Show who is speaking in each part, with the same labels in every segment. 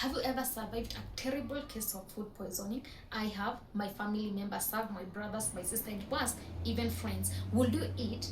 Speaker 1: Have you ever survived a terrible case of food poisoning? I have. My family members have, my brothers, my sister, and worse, even friends. Would you eat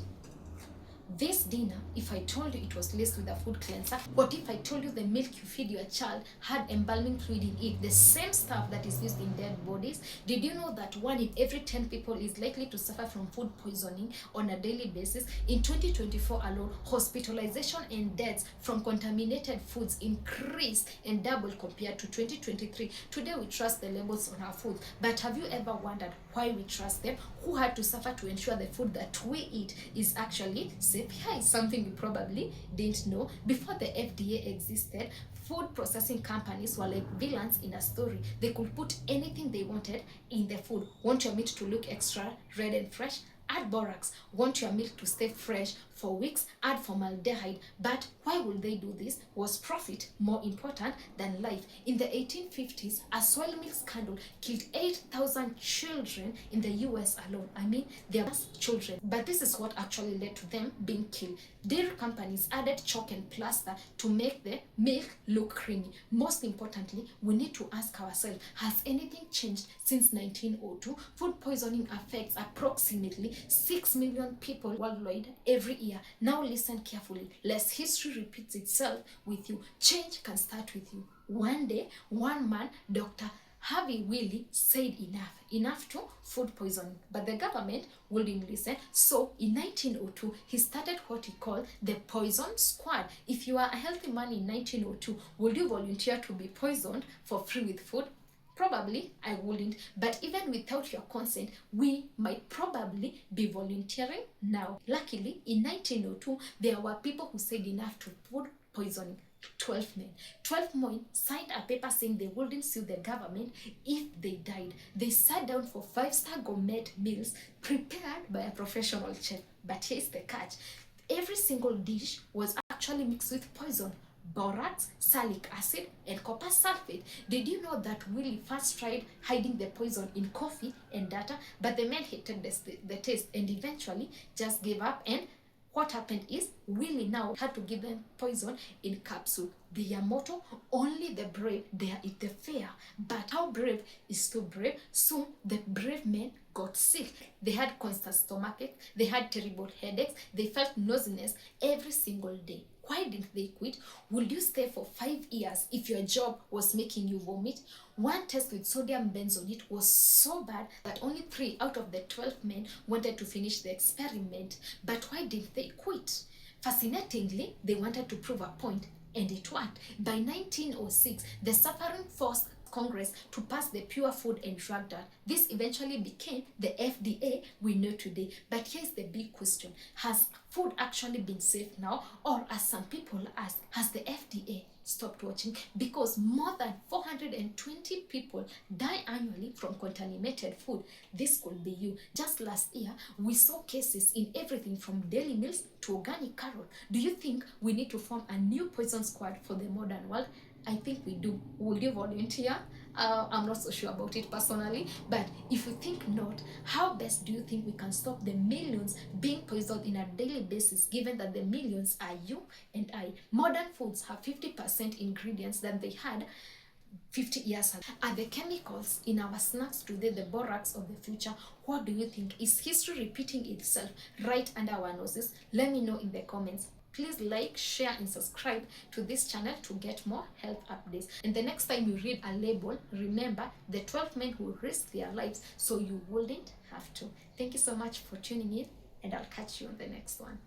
Speaker 1: this dinner if I told you it was laced with a food cleanser? What if I told you the milk you feed your child had embalming fluid in it, the same stuff that is used in dead bodies? Did you know that 1 in every 10 people is likely to suffer from food poisoning on a daily basis? In 2024 alone, hospitalization and deaths from contaminated foods increased and doubled compared to 2023. Today we trust the labels on our food, but have you ever wondered why we trust them? Who had to suffer to ensure the food that we eat is actually safe? Here is something you probably didn't know. Before the FDA existed, food processing companies were like villains in a story. They could put anything they wanted in the food. Want your meat to look extra red and fresh? Add borax. Want your milk to stay fresh for weeks? Add formaldehyde. But why would they do this? Was profit more important than life? In the 1850s, a soy milk scandal killed 8,000 children in the US alone. I mean, they are children. But this is what actually led to them being killed. Dairy companies added chalk and plaster to make the milk look creamy. Most importantly, we need to ask ourselves, has anything changed since 1902? Food poisoning affects approximately 6 million people worldwide every year. Now listen carefully, lest history repeats itself with you. Change can start with you. One day, one man, Dr. Harvey Wiley, said enough to food poisoning, but the government wouldn't listen. So in 1902, he started what he called the Poison Squad. If you are a healthy man in 1902, would you volunteer to be poisoned for free with food? Probably I wouldn't, but even without your consent, we might probably be volunteering now. Luckily, in 1902, there were people who said enough to food poisoning. 12 men. 12 men signed a paper saying they wouldn't sue the government if they died. They sat down for 5-star gourmet meals prepared by a professional chef. But here's the catch. Every single dish was actually mixed with poison: borax, salicylic acid, and copper sulfate. Did you know that Willie first tried hiding the poison in coffee and data, but the men hated the taste and eventually just gave up? And what happened is Willie now had to give them poison in capsule. Their motto, only the brave dare eat the fair. But how brave is too brave? Soon the brave men got sick. They had constant stomachache, they had terrible headaches, they felt nauseous every single day. Why didn't they quit? Would you stay for 5 years if your job was making you vomit? One test with sodium benzoate was so bad that only 3 out of the 12 men wanted to finish the experiment. But why didn't they quit? Fascinatingly, they wanted to prove a point, and it worked. By 1906, the suffering forced Congress to pass the Pure Food and Drug Act. This eventually became the FDA we know today. But here's the big question. Has food actually been safe now? Or, as some people ask, has the FDA stopped watching? Because more than 420 people die annually from contaminated food. This could be you. Just last year, we saw cases in everything from daily meals to organic carrot. Do you think we need to form a new poison squad for the modern world? I think we do. Will you volunteer? I'm not so sure about it personally, but if you think not, how best do you think we can stop the millions being poisoned on a daily basis, given that the millions are you and I? Modern foods have 50% ingredients that they had 50 years ago. Are the chemicals in our snacks today the borax of the future? What do you think? Is history repeating itself right under our noses? Let me know in the comments. Please like, share, and subscribe to this channel to get more health updates. And the next time you read a label, remember the 12 men who risked their lives so you wouldn't have to. Thank you so much for tuning in, and I'll catch you on the next one.